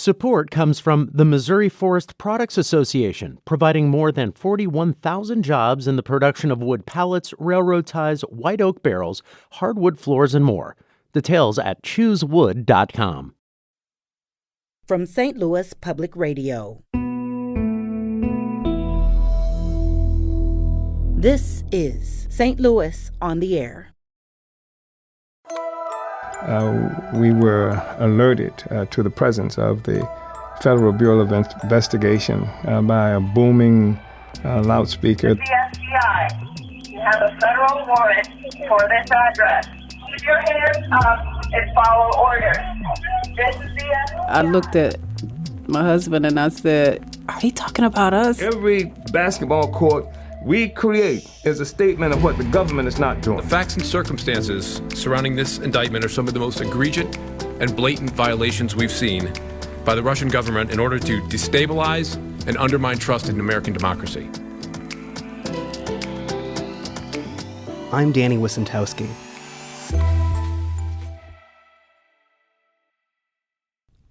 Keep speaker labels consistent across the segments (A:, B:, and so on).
A: Support comes from the Missouri Forest Products Association, providing more than 41,000 jobs in the production of wood pallets, railroad ties, white oak barrels, hardwood floors, and more. Details at choosewood.com.
B: From St. Louis Public Radio. This is St. Louis on the Air.
C: We were alerted to the presence of the Federal Bureau of Investigation by a booming loudspeaker.
D: The FBI, you have a federal warrant for this address. Keep your hands up and follow orders. This is the FBI.
E: I looked at my husband and I said, are he talking about us?
C: Every basketball court we create is a statement of what the government is not doing.
F: The facts and circumstances surrounding this indictment are some of the most egregious and blatant violations we've seen by the Russian government in order to destabilize and undermine trust in American democracy.
G: I'm Danny Wissentowski.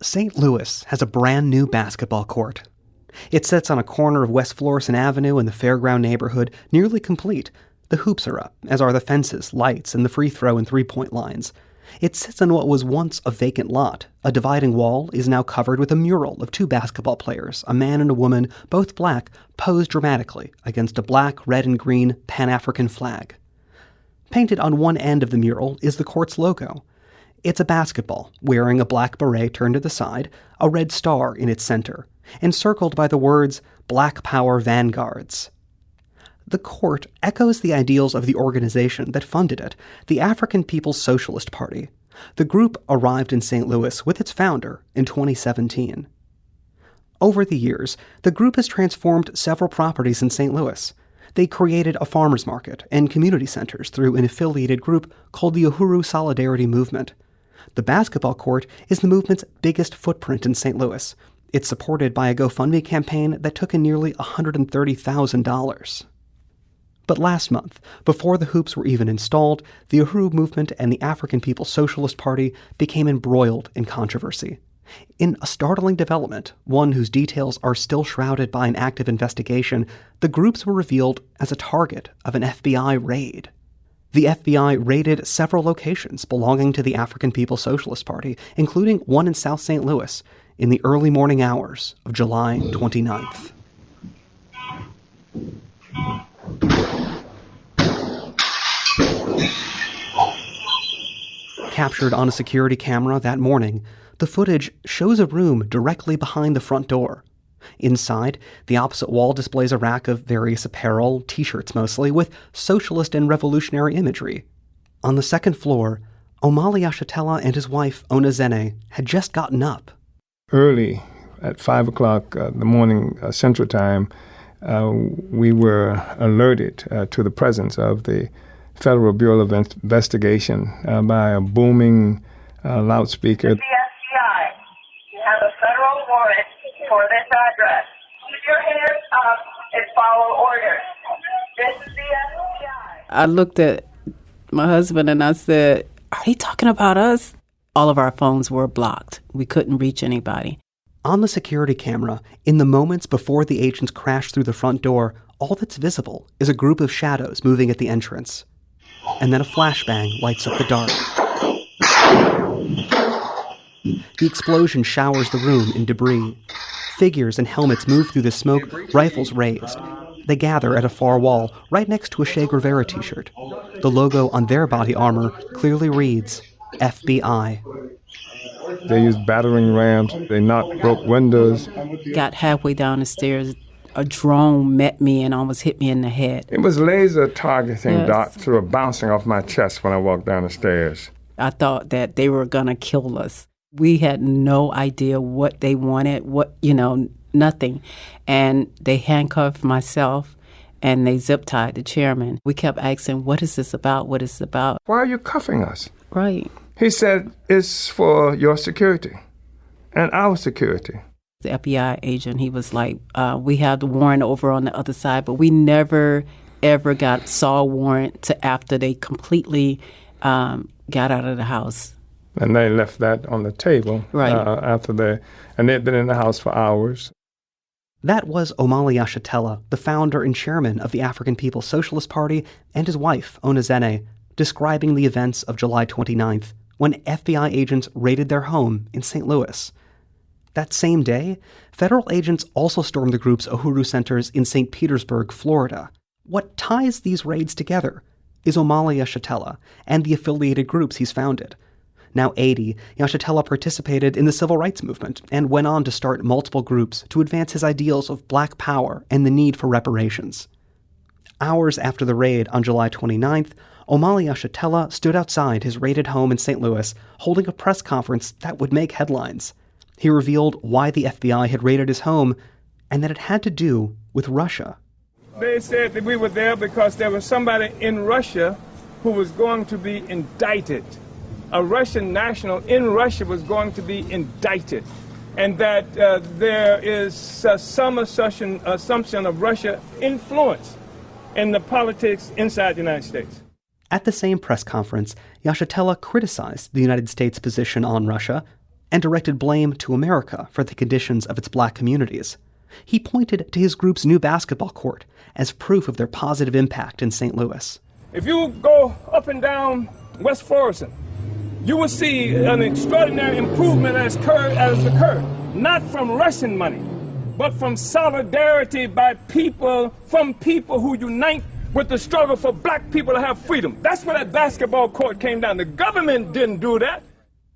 G: St. Louis has a brand new basketball court. It sits on a corner of West Florissant Avenue in the Fairground neighborhood, nearly complete. The hoops are up, as are the fences, lights, and the free throw and three-point lines. It sits on what was once a vacant lot. A dividing wall is now covered with a mural of two basketball players, a man and a woman, both black, posed dramatically against a black, red, and green Pan-African flag. Painted on one end of the mural is the court's logo. It's a basketball, wearing a black beret turned to the side, a red star in its center, encircled by the words, Black Power Vanguards. The court echoes the ideals of the organization that funded it, the African People's Socialist Party. The group arrived in St. Louis with its founder in 2017. Over the years, the group has transformed several properties in St. Louis. They created a farmers market and community centers through an affiliated group called the Uhuru Solidarity Movement. The basketball court is the movement's biggest footprint in St. Louis. It's supported by a GoFundMe campaign that took in nearly $130,000. But last month, before the hoops were even installed, the Uhuru movement and the African People's Socialist Party became embroiled in controversy. In a startling development, one whose details are still shrouded by an active investigation, the groups were revealed as a target of an FBI raid. The FBI raided several locations belonging to the African People's Socialist Party, including one in South St. Louis, in the early morning hours of July 29th. Captured on a security camera that morning, the footage shows a room directly behind the front door. Inside, the opposite wall displays a rack of various apparel, t-shirts mostly, with socialist and revolutionary imagery. On the second floor, Omali Yeshitela and his wife, Zené, had just gotten up.
C: Early, at 5 o'clock in the morning Central Time, we were alerted to the presence of the Federal Bureau of Investigation by a booming loudspeaker.
D: The FBI, you have a federal warrant for this address. Keep your hands up and follow orders. This is the FBI.
E: I looked at my husband and I said, are he talking about us? All of our phones were blocked. We couldn't reach anybody.
G: On the security camera, in the moments before the agents crashed through the front door, all that's visible is a group of shadows moving at the entrance. And then a flashbang lights up the dark. The explosion showers the room in debris. Figures and helmets move through the smoke, rifles raised. They gather at a far wall, right next to a Che Guevara t-shirt. The logo on their body armor clearly reads, FBI.
C: They used battering rams. They broke windows.
E: Got halfway down the stairs. A drone met me and almost hit me in the head.
C: It was laser targeting,
E: Yes.
C: Doc, sort of bouncing off my chest when I walked down the stairs.
E: I thought that they were going to kill us. We had no idea what they wanted, nothing. And they handcuffed myself and they zip-tied the chairman. We kept asking, what is this about? What is it about?
C: Why are you cuffing us?
E: Right.
C: He said, it's for your security and our security.
E: The FBI agent, he was like, we have the warrant over on the other side, but we never, ever saw a warrant to after they completely got out of the house.
C: And they left that on the table and they'd been in the house for hours.
G: That was Omali Yeshitela, the founder and chairman of the African People's Socialist Party, and his wife, Ona Zené, describing the events of July 29th, when FBI agents raided their home in St. Louis. That same day, federal agents also stormed the group's Uhuru centers in St. Petersburg, Florida. What ties these raids together is Omali Yeshitela and the affiliated groups he's founded. Now 80, Yeshitela participated in the civil rights movement and went on to start multiple groups to advance his ideals of black power and the need for reparations. Hours after the raid on July 29th, Omali Yeshitela stood outside his raided home in St. Louis holding a press conference that would make headlines. He revealed why the FBI had raided his home and that it had to do with Russia.
H: They said that we were there because there was somebody in Russia who was going to be indicted. A Russian national in Russia was going to be indicted, and that there is some assumption of Russia influence in the politics inside the United States.
G: At the same press conference, Yeshitela criticized the United States' position on Russia and directed blame to America for the conditions of its black communities. He pointed to his group's new basketball court as proof of their positive impact in St. Louis.
H: If you go up and down West Florissant, you will see an extraordinary improvement has occurred, not from Russian money, but from solidarity by people, from people who unite with the struggle for black people to have freedom. That's where that basketball court came down. The government didn't do that.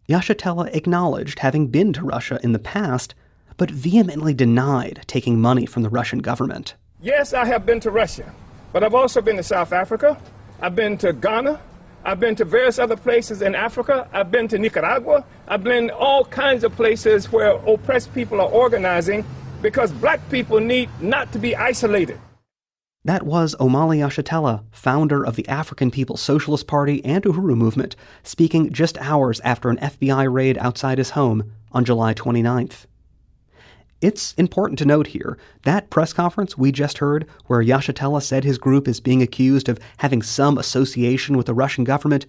G: Yeshitela acknowledged having been to Russia in the past, but vehemently denied taking money from the Russian government.
H: Yes, I have been to Russia, but I've also been to South Africa. I've been to Ghana. I've been to various other places in Africa. I've been to Nicaragua. I've been all kinds of places where oppressed people are organizing because black people need not to be isolated.
G: That was Omali Yeshitela, founder of the African People's Socialist Party and Uhuru movement, speaking just hours after an FBI raid outside his home on July 29th. It's important to note here, that press conference we just heard, where Yeshitela said his group is being accused of having some association with the Russian government,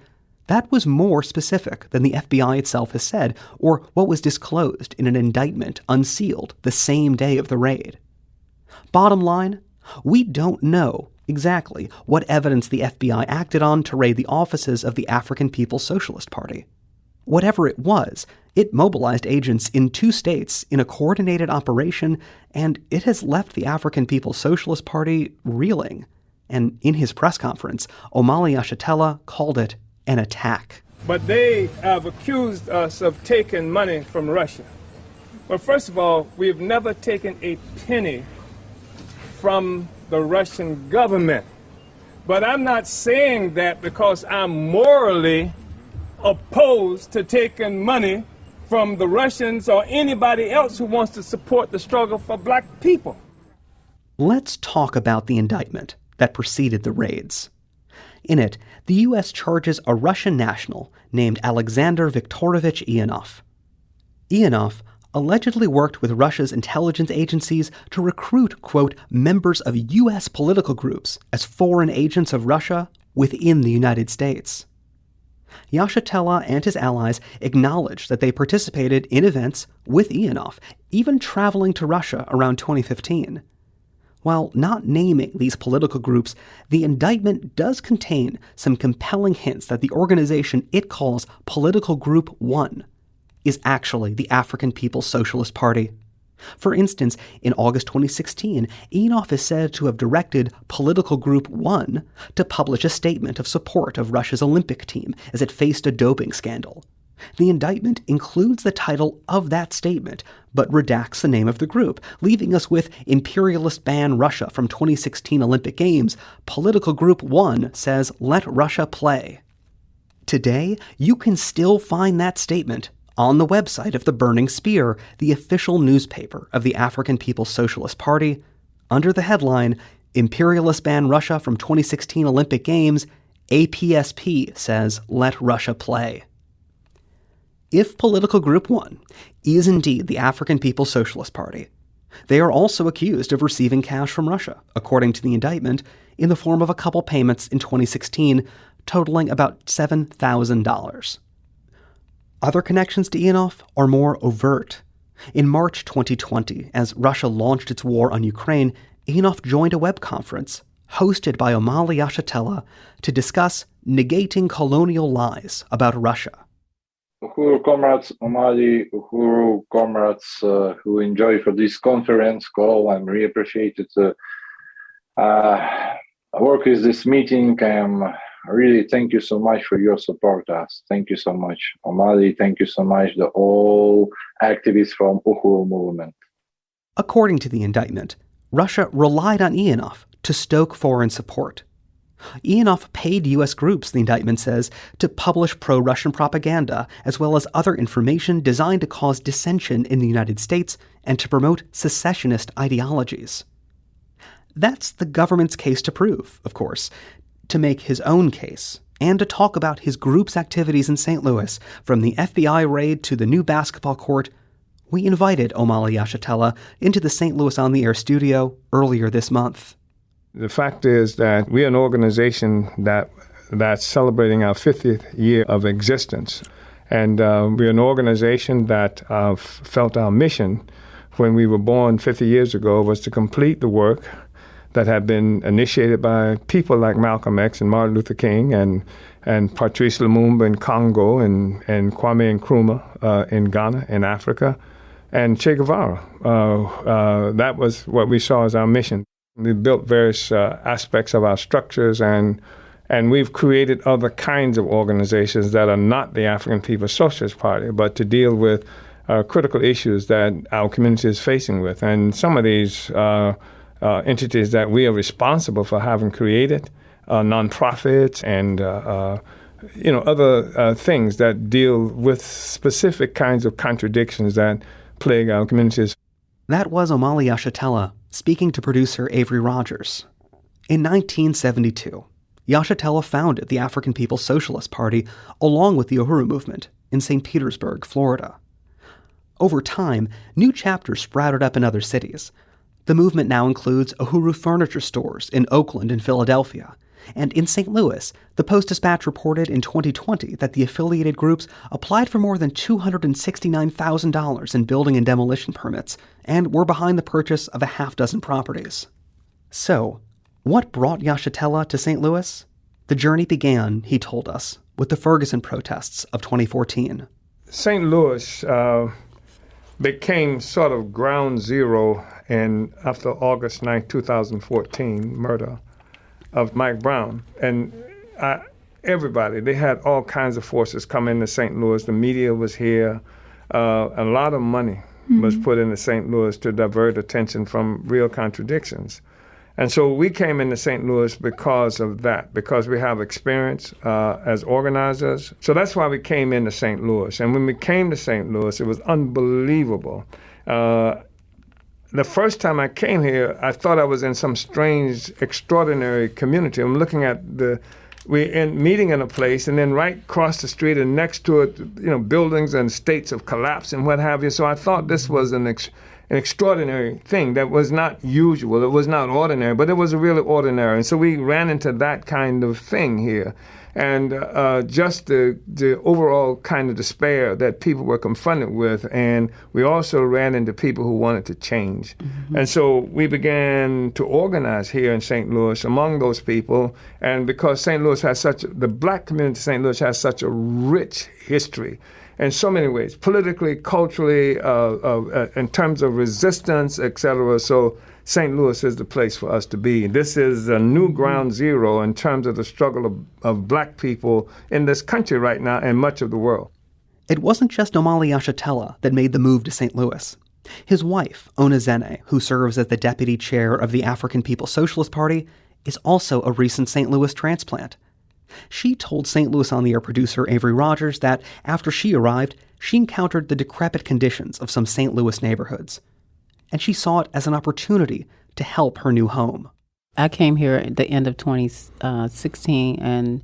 G: that was more specific than the FBI itself has said, or what was disclosed in an indictment unsealed the same day of the raid. Bottom line, we don't know exactly what evidence the FBI acted on to raid the offices of the African People's Socialist Party. Whatever it was, it mobilized agents in 2 states in a coordinated operation, and it has left the African People's Socialist Party reeling. And in his press conference, Omali Yeshitela called it an attack.
H: But they have accused us of taking money from Russia. Well, first of all, we've never taken a penny from the Russian government. But I'm not saying that because I'm morally opposed to taking money from the Russians or anybody else who wants to support the struggle for black people.
G: Let's talk about the indictment that preceded the raids. In it, the U.S. charges a Russian national named Alexander Viktorovich Ionov. Ionov allegedly worked with Russia's intelligence agencies to recruit, quote, members of U.S. political groups as foreign agents of Russia within the United States. Yeshitela and his allies acknowledged that they participated in events with Ionov, even traveling to Russia around 2015. While not naming these political groups, the indictment does contain some compelling hints that the organization it calls Political Group 1 is actually the African People's Socialist Party. For instance, in August 2016, Ionov is said to have directed Political Group 1 to publish a statement of support of Russia's Olympic team as it faced a doping scandal. The indictment includes the title of that statement, but redacts the name of the group, leaving us with Imperialist Ban Russia from 2016 Olympic Games. Political Group 1 says, "Let Russia play." Today, you can still find that statement on the website of the Burning Spear, the official newspaper of the African People's Socialist Party, under the headline, Imperialist Ban Russia from 2016 Olympic Games, APSP says, "Let Russia play." If Political Group 1 is indeed the African People's Socialist Party, they are also accused of receiving cash from Russia, according to the indictment, in the form of a couple payments in 2016, totaling about $7,000. Other connections to Ionov are more overt. In March 2020, as Russia launched its war on Ukraine, Ionov joined a web conference hosted by Omali Yeshitela to discuss negating colonial lies about Russia.
I: Uhuru comrades, Omali, Uhuru comrades who enjoy for this conference call. I'm really appreciated work with this meeting. Really thank you so much for your support us. Thank you so much, Omali. Thank you so much, the all activists from Uhuru movement.
G: According to the indictment, Russia relied on Ionov to stoke foreign support. Ionov paid U.S. groups, the indictment says, to publish pro-Russian propaganda, as well as other information designed to cause dissension in the United States and to promote secessionist ideologies. That's the government's case to prove, of course, to make his own case, and to talk about his group's activities in St. Louis, from the FBI raid to the new basketball court. We invited Omali Yeshitela into the St. Louis On the Air studio earlier this month.
C: The fact is that we're an organization that's celebrating our 50th year of existence. And we're an organization that felt our mission when we were born 50 years ago was to complete the work that had been initiated by people like Malcolm X and Martin Luther King and Patrice Lumumba in Congo and Kwame Nkrumah in Ghana, in Africa, and Che Guevara. That was what we saw as our mission. We built various aspects of our structures, and we've created other kinds of organizations that are not the African People's Socialist Party, but to deal with critical issues that our community is facing with. And some of these entities that we are responsible for having created, nonprofits and other things that deal with specific kinds of contradictions that plague our communities.
G: That was Omali Yeshitela speaking to producer Avery Rogers. In 1972, Yeshitela founded the African People's Socialist Party along with the Uhuru movement in St. Petersburg, Florida. Over time, new chapters sprouted up in other cities. The movement now includes Uhuru furniture stores in Oakland and Philadelphia. And in St. Louis, the Post-Dispatch reported in 2020 that the affiliated groups applied for more than $269,000 in building and demolition permits and were behind the purchase of a half-dozen properties. So, what brought Yeshitela to St. Louis? The journey began, he told us, with the Ferguson protests of 2014.
C: St. Louis became sort of ground zero after August 9, 2014 murder of Mike Brown. And everybody, they had all kinds of forces come into St. Louis. The media was here. A lot of money was put into St. Louis to divert attention from real contradictions. And so we came into St. Louis because of that, because we have experience as organizers. So that's why we came into St. Louis. And when we came to St. Louis, it was unbelievable. The first time I came here, I thought I was in some strange, extraordinary community. I'm looking at we're meeting in a place, and then right across the street and next to it, buildings and states of collapse and what have you. So I thought this was an extraordinary thing that was not usual. It was not ordinary, but it was really ordinary. And so we ran into that kind of thing here. And just the overall kind of despair that people were confronted with. And we also ran into people who wanted to change. Mm-hmm. And so we began to organize here in St. Louis among those people. And because St. Louis has the black community of St. Louis has such a rich history in so many ways, politically, culturally, in terms of resistance, et cetera. So St. Louis is the place for us to be. This is a new ground zero in terms of the struggle of black people in this country right now and much of the world.
G: It wasn't just Omali Yeshitela that made the move to St. Louis. His wife, Zené, who serves as the deputy chair of the African People's Socialist Party, is also a recent St. Louis transplant. She told St. Louis On the Air producer Avery Rogers that after she arrived, she encountered the decrepit conditions of some St. Louis neighborhoods. And she saw it as an opportunity to help her new home.
E: I came here at the end of 2016 and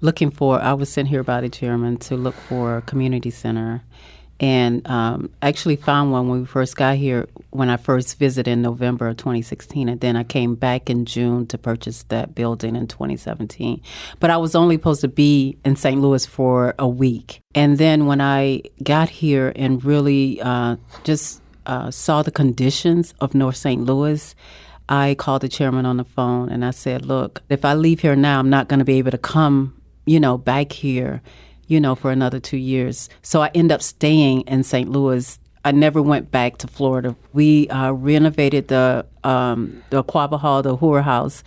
E: I was sent here by the chairman to look for a community center. And actually found one when we first got here, when I first visited in November of 2016. And then I came back in June to purchase that building in 2017. But I was only supposed to be in St. Louis for a week. And then when I got here and really just saw the conditions of North St. Louis, I called the chairman on the phone and I said, look, if I leave here now, I'm not going to be able to come, back here, for another 2 years. So I ended up staying in St. Louis. I never went back to Florida. We renovated the Aquaba Hall, the Hoover House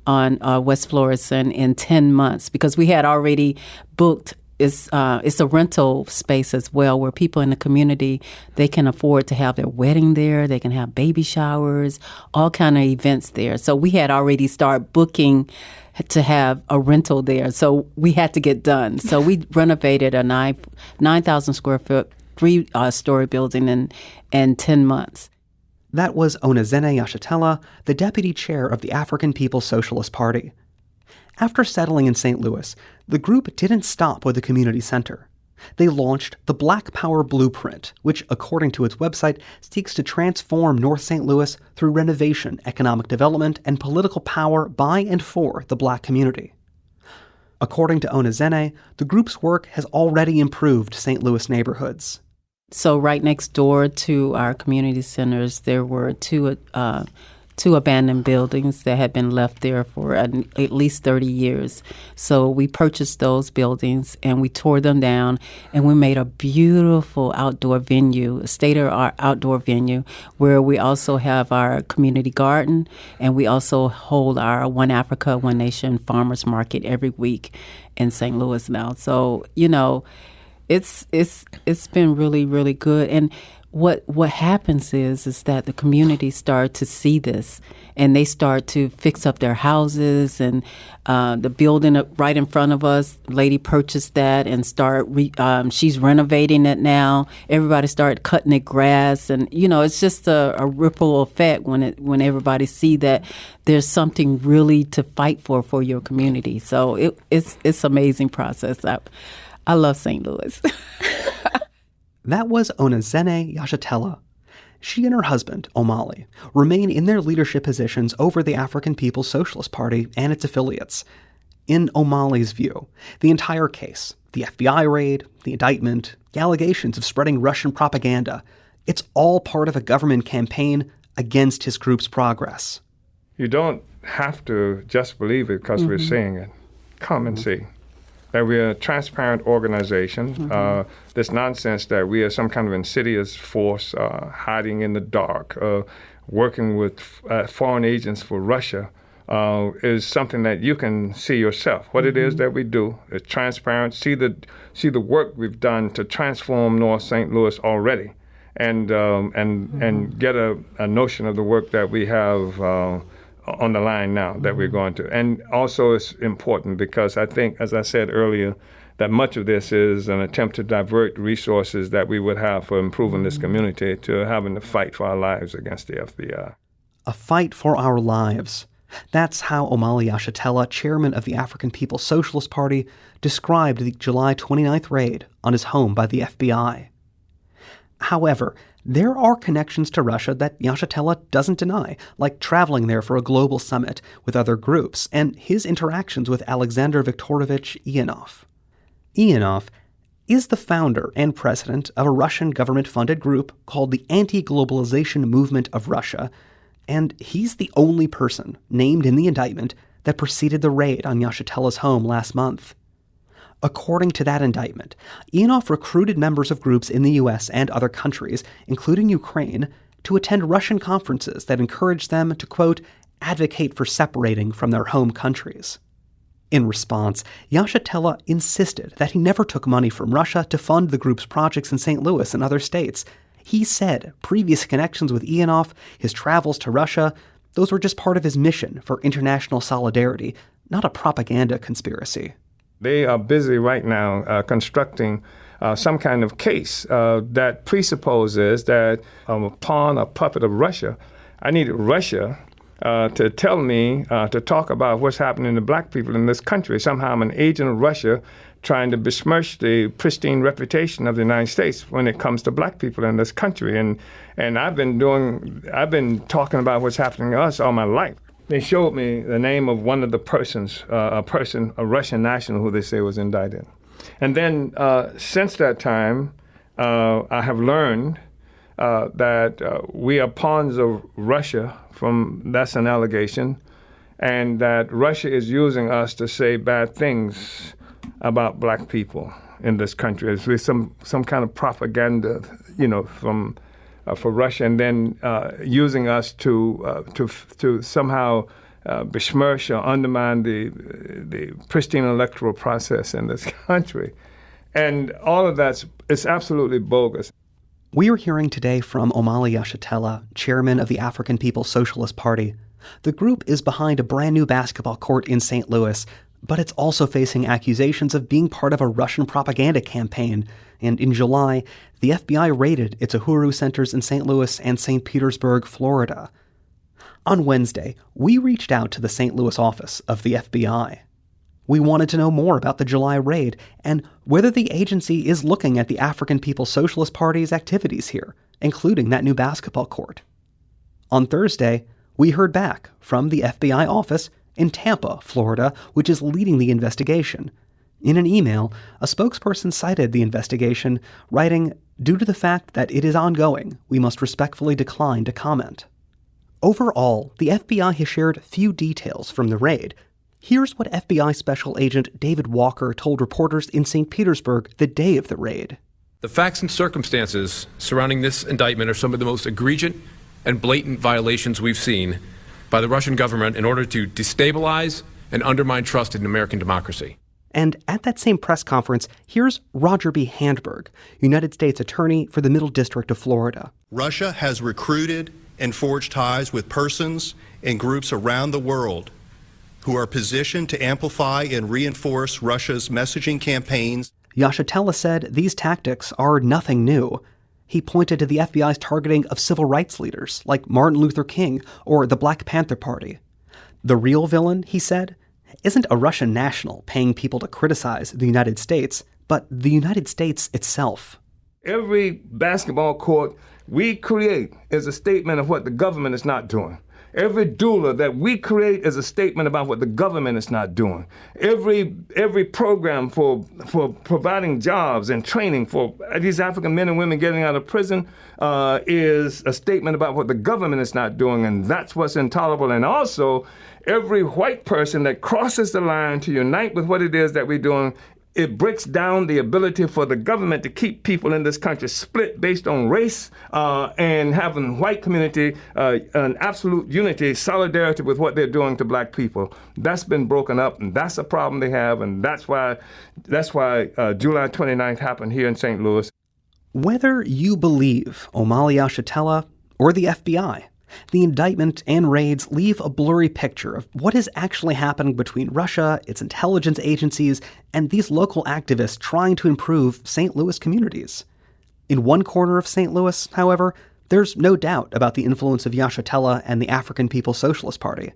E: on West Florissant in 10 months because we had already booked. It's a rental space as well where people in the community, they can afford to have their wedding there. They can have baby showers, all kind of events there. So we had already started booking to have a rental there. So we had to get done. So we renovated a 9,000 square foot, 3-story building in 10 months.
G: That was Zené Yeshitela, the deputy chair of the African People's Socialist Party. After settling in St. Louis, the group didn't stop with the community center. They launched the Black Power Blueprint, which, according to its website, seeks to transform North St. Louis through renovation, economic development, and political power by and for the Black community. According to Zené, the group's work has already improved St. Louis neighborhoods.
E: So right next door to our community centers, there were two abandoned buildings that had been left there for at least 30 years. So we purchased those buildings and we tore them down and we made a beautiful outdoor venue, a state-of-the-art outdoor venue where we also have our community garden and we also hold our One Africa, One Nation farmers market every week in St. Louis now. So, it's been really, really good. And what happens is that the community start to see this and they start to fix up their houses and the building right in front of us, lady purchased that and she's renovating it now. Everybody started cutting the grass and, it's just a ripple effect when everybody see that there's something really to fight for your community. So it's amazing process. I love St. Louis.
G: That was Zené Yeshitela. She and her husband, Omali, remain in their leadership positions over the African People's Socialist Party and its affiliates. In Omali's view, the entire case, the FBI raid, the indictment, the allegations of spreading Russian propaganda, it's all part of a government campaign against his group's progress.
C: You don't have to just believe it because we're saying it. Come and see. That we're a transparent organization. This nonsense that we are some kind of insidious force hiding in the dark, working with foreign agents for Russia, is something that you can see yourself. What it is that we do is transparent. See the work we've done to transform North St. Louis already, and get a notion of the work that we have on the line now that we're going to. And also it's important because I think, as I said earlier, that much of this is an attempt to divert resources that we would have for improving this community to having to fight for our lives against the FBI.
G: A fight for our lives. That's how Omali Yeshitela, chairman of the African People's Socialist Party, described the July 29th raid on his home by the FBI. However, there are connections to Russia that Yeshitela doesn't deny, like traveling there for a global summit with other groups and his interactions with Alexander Viktorovich Ionov. Ionov is the founder and president of a Russian government-funded group called the Anti-Globalization Movement of Russia, and he's the only person named in the indictment that preceded the raid on Yeshitela's home last month. According to that indictment, Ionov recruited members of groups in the U.S. and other countries, including Ukraine, to attend Russian conferences that encouraged them to, quote, advocate for separating from their home countries. In response, Yeshitela insisted that he never took money from Russia to fund the group's projects in St. Louis and other states. He said previous connections with Ionov, his travels to Russia, those were just part of his mission for international solidarity, not a propaganda conspiracy.
C: They are busy right now constructing some kind of case that presupposes that I'm a pawn, a puppet of Russia. I needed Russia to tell me, to talk about what's happening to black people in this country. Somehow I'm an agent of Russia trying to besmirch the pristine reputation of the United States when it comes to black people in this country. And I've been talking about what's happening to us all my life. They showed me the name of one of the persons, a Russian national who they say was indicted. And then since that time, I have learned that we are pawns of Russia. That's an allegation, and that Russia is using us to say bad things about black people in this country. It's some kind of propaganda, for Russia, and then using us to somehow besmirch or undermine the pristine electoral process in this country. And all of it's absolutely bogus.
G: We are hearing today from Omali Yeshitela, chairman of the African People's Socialist Party. The group is behind a brand new basketball court in St. Louis, but it's also facing accusations of being part of a Russian propaganda campaign. And in July, the FBI raided its Uhuru centers in St. Louis and St. Petersburg, Florida. On Wednesday, we reached out to the St. Louis office of the FBI. We wanted to know more about the July raid and whether the agency is looking at the African People's Socialist Party's activities here, including that new basketball court. On Thursday, we heard back from the FBI office in Tampa, Florida, which is leading the investigation. In an email, a spokesperson cited the investigation, writing, "Due to the fact that it is ongoing, we must respectfully decline to comment." Overall, the FBI has shared few details from the raid. Here's what FBI Special Agent David Walker told reporters in St. Petersburg the day of the raid.
F: The facts and circumstances surrounding this indictment are some of the most egregious and blatant violations we've seen by the Russian government in order to destabilize and undermine trust in American democracy.
G: And at that same press conference, here's Roger B. Handberg, United States Attorney for the Middle District of Florida.
J: Russia has recruited and forged ties with persons and groups around the world who are positioned to amplify and reinforce Russia's messaging campaigns.
G: Yeshitela said these tactics are nothing new. He pointed to the FBI's targeting of civil rights leaders like Martin Luther King or the Black Panther Party. The real villain, he said, isn't a Russian national paying people to criticize the United States, but the United States itself.
C: Every basketball court we create is a statement of what the government is not doing. Every doula that we create is a statement about what the government is not doing. Every program for providing jobs and training for these African men and women getting out of prison is a statement about what the government is not doing, and that's what's intolerable. And also, every white person that crosses the line to unite with what it is that we're doing, it breaks down the ability for the government to keep people in this country split based on race and having white community an absolute unity, solidarity with what they're doing to black people. That's been broken up, and that's a problem they have, and that's why July 29th happened here in St. Louis.
G: Whether you believe Omali Yeshitela or the FBI, the indictment and raids leave a blurry picture of what is actually happening between Russia, its intelligence agencies, and these local activists trying to improve St. Louis communities. In one corner of St. Louis, however, there's no doubt about the influence of Yeshitela and the African People's Socialist Party.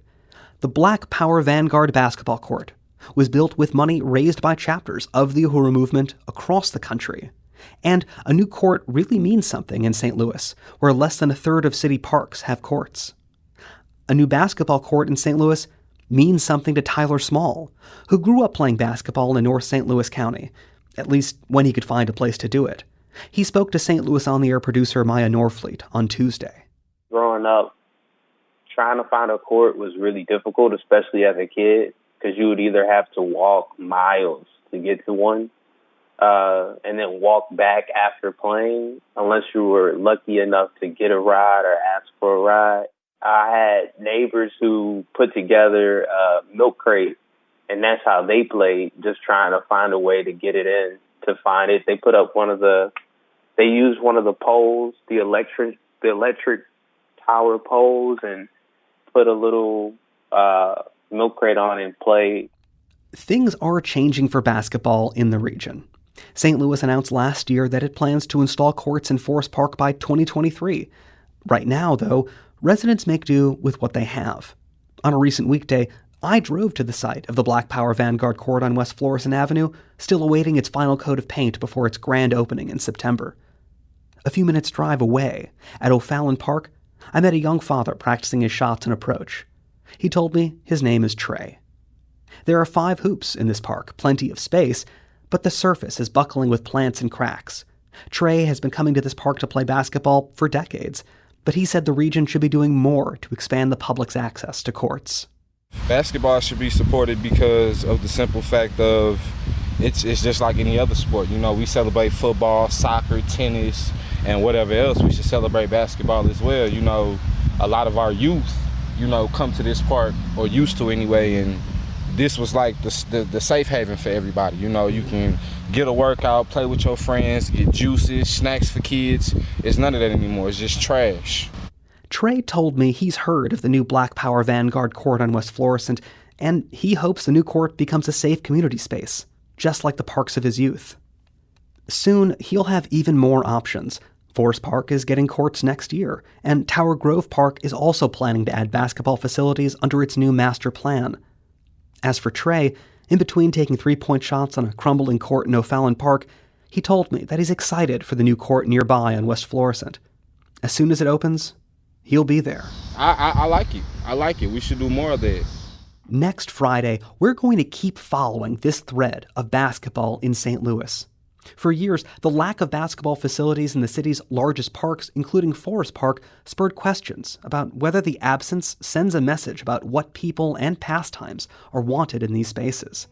G: The Black Power Vanguard basketball court was built with money raised by chapters of the Uhuru movement across the country. And a new court really means something in St. Louis, where less than a third of city parks have courts. A new basketball court in St. Louis means something to Tyler Small, who grew up playing basketball in North St. Louis County, at least when he could find a place to do it. He spoke to St. Louis On the Air producer Maya Norfleet on Tuesday.
K: Growing up, trying to find a court was really difficult, especially as a kid, because you would either have to walk miles to get to one, and then walk back after playing, unless you were lucky enough to get a ride or ask for a ride. I had neighbors who put together a milk crate, and that's how they played, just trying to find a way to get it in. To find it, they put up they used one of the poles, the electric tower poles, and put a little milk crate on and played.
G: Things are changing for basketball in the region. St. Louis announced last year that it plans to install courts in Forest Park by 2023. Right now, though, residents make do with what they have. On a recent weekday, I drove to the site of the Black Power Vanguard Court on West Florissant Avenue, still awaiting its final coat of paint before its grand opening in September. A few minutes' drive away, at O'Fallon Park, I met a young father practicing his shots and approach. He told me his name is Trey. There are 5 hoops in this park, plenty of space, but the surface is buckling with plants and cracks. Trey has been coming to this park to play basketball for decades, but he said the region should be doing more to expand the public's access to courts.
L: Basketball should be supported because of the simple fact of it's just like any other sport. You know, we celebrate football, soccer, tennis, and whatever else. We should celebrate basketball as well. You know, a lot of our youth, you know, come to this park, or used to anyway, and this was like the safe haven for everybody. You know, you can get a workout, play with your friends, get juices, snacks for kids. It's none of that anymore. It's just trash.
G: Trey told me he's heard of the new Black Power Vanguard Court on West Florissant, and he hopes the new court becomes a safe community space, just like the parks of his youth. Soon, he'll have even more options. Forest Park is getting courts next year, and Tower Grove Park is also planning to add basketball facilities under its new master plan. As for Trey, in between taking 3-point shots on a crumbling court in O'Fallon Park, he told me that he's excited for the new court nearby on West Florissant. As soon as it opens, he'll be there.
L: I like it. I like it. We should do more of that.
G: Next Friday, we're going to keep following this thread of basketball in St. Louis. For years, the lack of basketball facilities in the city's largest parks, including Forest Park, spurred questions about whether the absence sends a message about what people and pastimes are wanted in these spaces.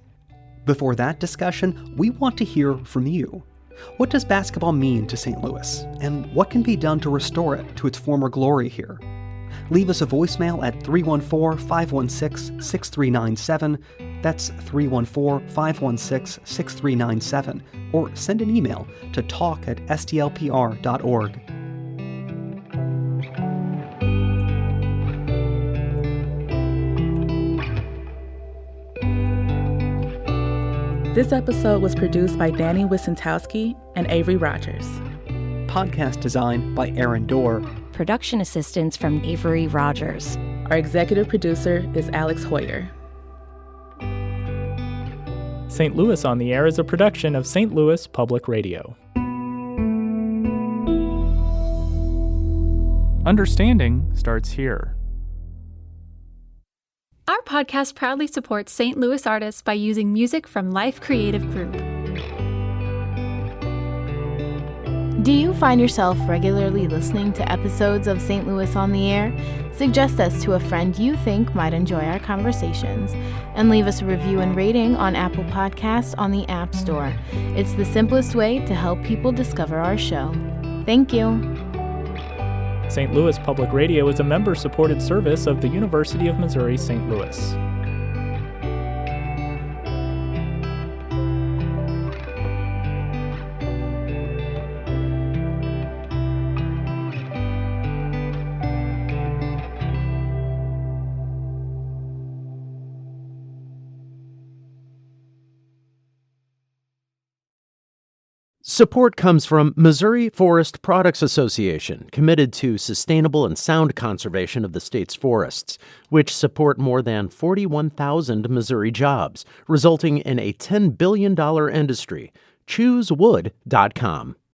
G: Before that discussion, we want to hear from you. What does basketball mean to St. Louis, and what can be done to restore it to its former glory here? Leave us a voicemail at 314-516-6397. That's 314-516-6397. Or send an email to talk@stlpr.org.
M: This episode was produced by Danny Wissentowski and Avery Rogers.
G: Podcast design by Aaron Dorr.
N: Production assistance from Avery Rogers.
M: Our executive producer is Alex Hoyer.
O: St. Louis on the Air is a production of St. Louis Public Radio. Understanding starts here.
P: Our podcast proudly supports St. Louis artists by using music from Life Creative Group.
Q: Do you find yourself regularly listening to episodes of St. Louis on the Air? Suggest us to a friend you think might enjoy our conversations, and leave us a review and rating on Apple Podcasts on the App Store. It's the simplest way to help people discover our show. Thank you.
O: St. Louis Public Radio is a member-supported service of the University of Missouri-St. Louis.
A: Support comes from Missouri Forest Products Association, committed to sustainable and sound conservation of the state's forests, which support more than 41,000 Missouri jobs, resulting in a $10 billion industry. ChooseWood.com.